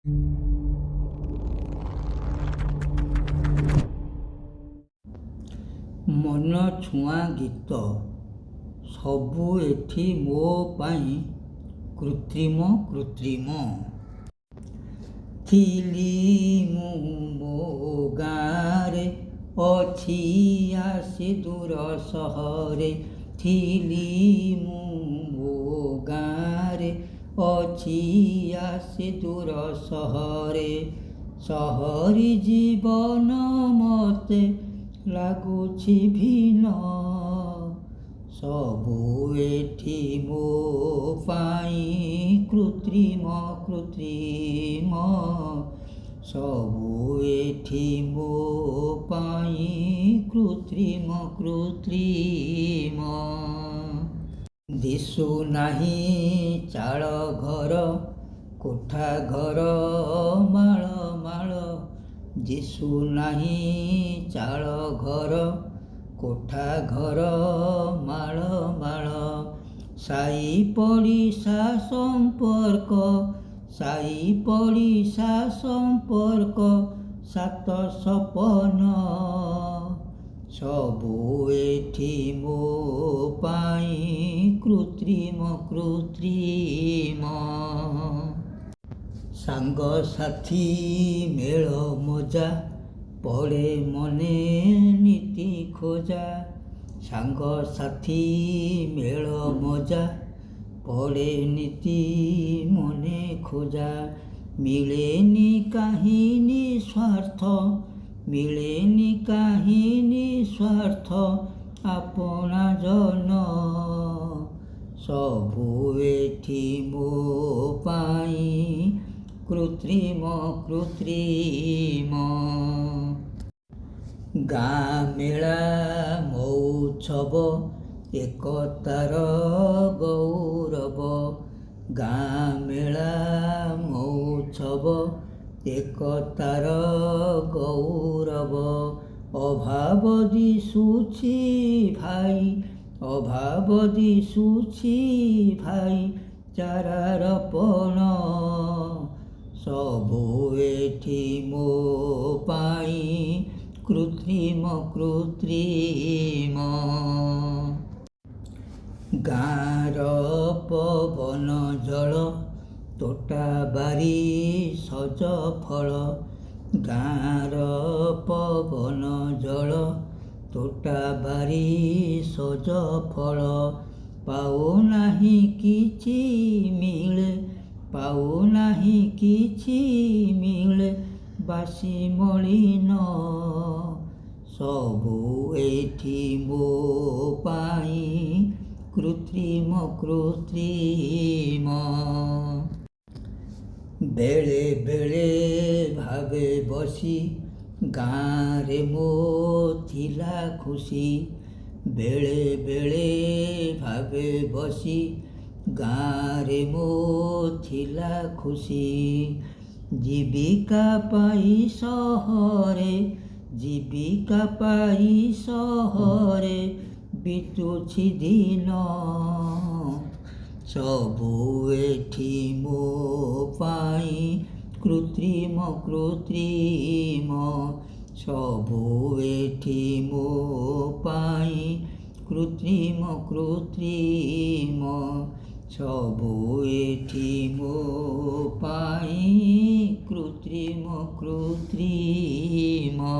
ମନ ଛୁଆଁ ଗୀତ ସବୁ ଏଠି ମୋ ପାଇଁ କୃତ୍ରିମ କୃତ୍ରିମ। ଥିଲି ମୁଁ ମୋ ଗାଁରେ, ଅଛି ଆସି ଦୂର ସହରେ। ଥିଲି ମୁଁ ମୋ ଗାଁରେ, ଅଛି ଆସି ଦୂର ସହରେ। ସହରୀ ଜୀବନ ମତେ ଲାଗୁଛି ଭିନ୍ନ, ସବୁ ଏଠି ମୋ ପାଇଁ କୃତ୍ରିମ କୃତ୍ରିମ। ସବୁ ଏଠି ମୋ ପାଇଁ କୃତ୍ରିମ କୃତ୍ରିମ। ଦିଶୁନାହିଁ ଚାଳ ଘର, କୋଠା ଘର ମାଳ ମାଳ। ଦିଶୁନାହିଁ ଚାଳ ଘର, କୋଠା ଘର ମାଳ ମାଳ। ସାଇ ପଡ଼ିଶା ସମ୍ପର୍କ, ସାଇ ପଡ଼ିଶା ସମ୍ପର୍କ, ସାତ ସପନ। ସବୁ ଏଠି ମୋ ପାଇଁ କୃତ୍ରିମ କୃତ୍ରିମ। ସାଙ୍ଗସାଥୀ ମେଳ ମଜା, ପଡ଼େ ମନେ ନୀତି ଖୋଜା। ସାଙ୍ଗସାଥୀ ମେଳ ମଜା, ପଡ଼େ ନୀତି ମନେ ଖୋଜା। ମିଳେନି କାହିଁ ନିଃସ୍ୱାର୍ଥ, ମିଳେନି କାହିଁ ନିଃସ୍ୱାର୍ଥ ଆପଣାଜନ। ସବୁ ଏଠି ମୋ ପାଇଁ କୃତ୍ରିମ କୃତ୍ରିମ। ଗାଁ ମେଳା ମଉତ୍ସବ, ଏକତାର ଗୌରବ। ଗାଁ ମେଳା ମଉତ୍ସବ, ଏକତାର ଗୌରବ। ଅଭାବ ଦିଶୁଛି ଭାଇ, ଅଭାବ ଦିଶୁଛି ଭାଇ ଚାରାର ପଣ। ସବୁ ଏଠି ମୋ ପାଇଁ କୃତ୍ରିମ କୃତ୍ରିମ। ଗାଁର ପବନ ଜଳ, ତୋଟା ବାରି ସଜ ଫଳ। ଗାଁର ପବନ ଜଳ, ତୋଟା ବାରି ସଜ ଫଳ। ପାଉନାହିଁ କିଛି ମିଳେ, ପାଉନାହିଁ କିଛି ମିଳେ ବାସି ମଳିନ। ସବୁ ଏଠି ମୋ ପାଇଁ କୃତ୍ରିମ କୃତ୍ରିମ। ବେଳେ ବେଳେ ଭାବେ ବସି, ଗାଁରେ ମୋ ଥିଲା ଖୁସି। ବେଳେ ବେଳେ ଭାବେ ବସି, ଗାଁରେ ମୋ ଥିଲା ଖୁସି। ଜୀବିକା ପାଇ ସହରେ, ଜୀବିକା ପାଇ ସହରେ ବିତୁଛି ଦିନ। ସବୁ ଏଠି ମୋ ପାଇଁ କୃତ୍ରିମ କୃତ୍ରିମ। ସବୁ ଏଠି ମୋ ପାଇଁ କୃତ୍ରିମ କୃତ୍ରିମ। ସବୁ ଏଠି ମୋ ପାଇଁ କୃତ୍ରିମ କୃତ୍ରିମ।